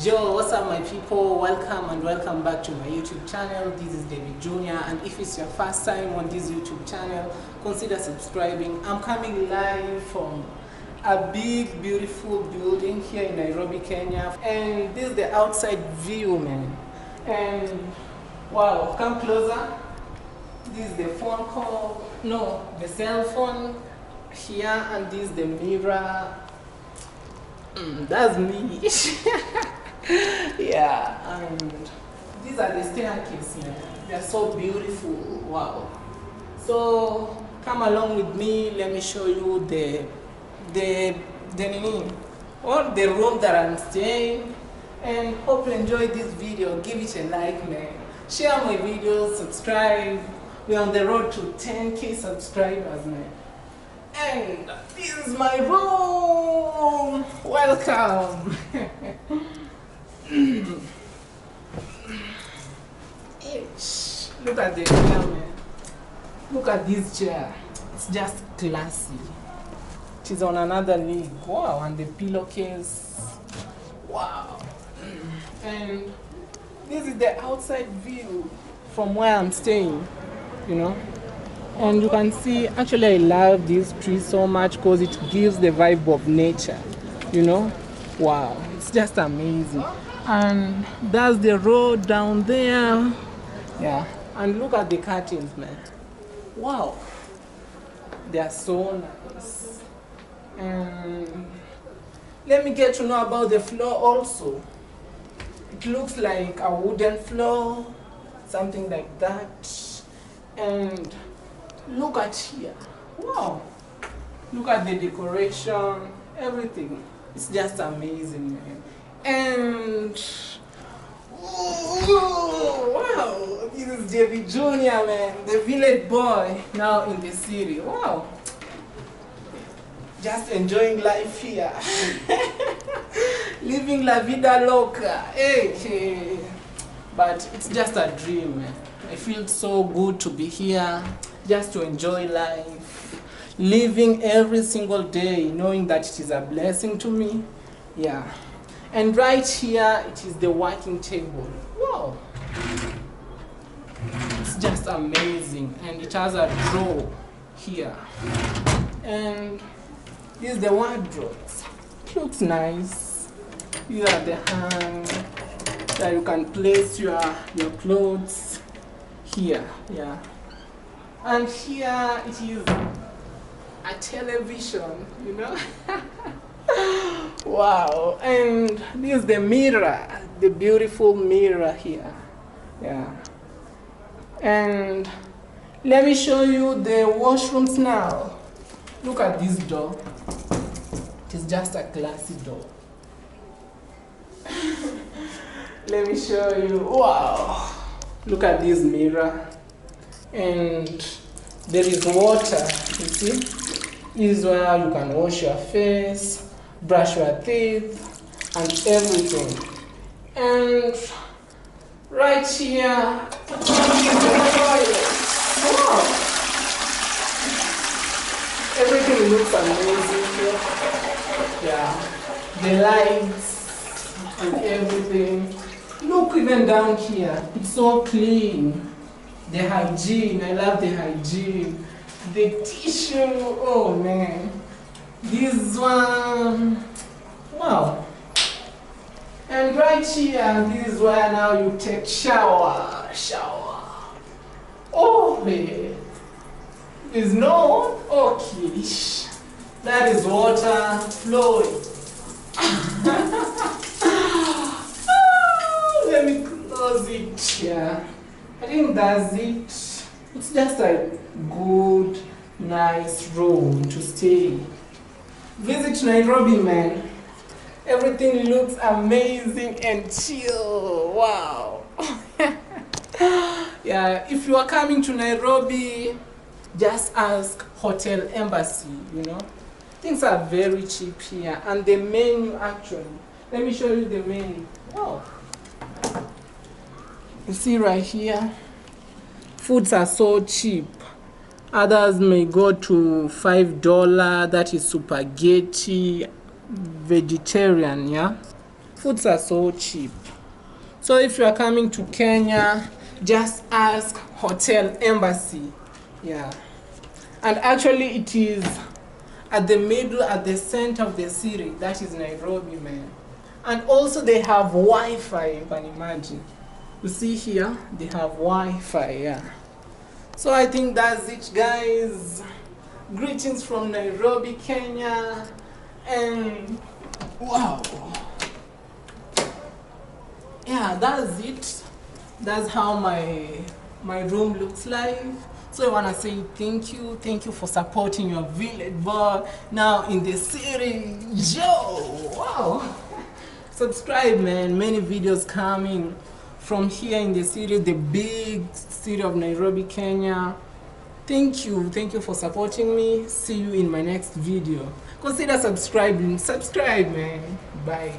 Yo, what's up my people? Welcome and welcome back to my YouTube channel. This is Davy Jnr, and if it's your first time on this YouTube channel, consider subscribing. I'm coming live from a big beautiful building here in Nairobi, Kenya, and this is the outside view, man. And wow, come closer. This is the phone call, no, the cell phone here, and this is the mirror. That's me. Yeah, and these are the staircases, man. They're so beautiful. Wow. So come along with me. Let me show you the room that I'm staying. And hope you enjoy this video. Give it a like, man. Share my videos. Subscribe. We're on the road to 10K subscribers, man. And this is my room. Welcome. Look at the chair, man. Look at this chair. It's just classy. It is on another league. Wow, and the pillowcase. Wow. And this is the outside view from where I'm staying, you know. And you can see, actually I love this tree so much because it gives the vibe of nature, you know. Wow, it's just amazing. And that's the road down there. Yeah, and look at the curtains, man. Wow, they are so nice. And let me get to know about the floor also. It looks like a wooden floor, something like that. And look at here. Wow, look at the decoration, everything. It's just amazing, man. And wow, this is Davy Jnr, man, the village boy now in the city. Wow, just enjoying life here. Living la vida loca. Hey. But it's just a dream, man. I feel so good to be here, just to enjoy life, living every single day, knowing that it is a blessing to me. Yeah. And right here, it is the working table. Wow. It's just amazing. And it has a drawer here. And this is the wardrobe. It looks nice. These are the hang that you can place your clothes here. Yeah. And here it is a television, you know. Wow. And this is the mirror, the beautiful mirror here. Yeah. And let me show you the washrooms now. Look at this door. It is just a classy door. Let me show you. Wow. Look at this mirror. And there is water, you see. This is where you can wash your face, brush your teeth, and everything. And right here is the toilet. Wow. Everything looks amazing here. Yeah. The lights and everything. Look even down here. It's so clean. The hygiene. I love the hygiene. The tissue. Oh man. This one. Wow. And right here, this is where now you take shower. Oh man. There's no. Okay. That is water flowing. Let me close it. Yeah. I think that's it. It's just a good, nice room to stay. Visit Nairobi, man. Everything looks amazing and chill. Wow. Yeah, if you are coming to Nairobi, just ask Hotel Embassy, you know. Things are very cheap here. And the menu actually. Let me show you the menu. Wow. You see right here, foods are so cheap. Others may go to $5, that is spaghetti, vegetarian, yeah. Foods are so cheap. So if you are coming to Kenya, just ask Hotel Embassy. Yeah. And actually it is at the middle, at the center of the city. That is Nairobi, man. And also they have Wi-Fi, you can imagine. You see here, they have Wi-Fi, yeah. So I think that's it, guys. Greetings from Nairobi, Kenya. And wow. Yeah, that's it. That's how my room looks like. So I want to say thank you for supporting your village boy now in the city. Yo, wow. Subscribe, man. Many videos coming from here in the city, the big city of Nairobi, Kenya. Thank you for supporting me. See you in my next video. Consider subscribing. Subscribe, man. Bye.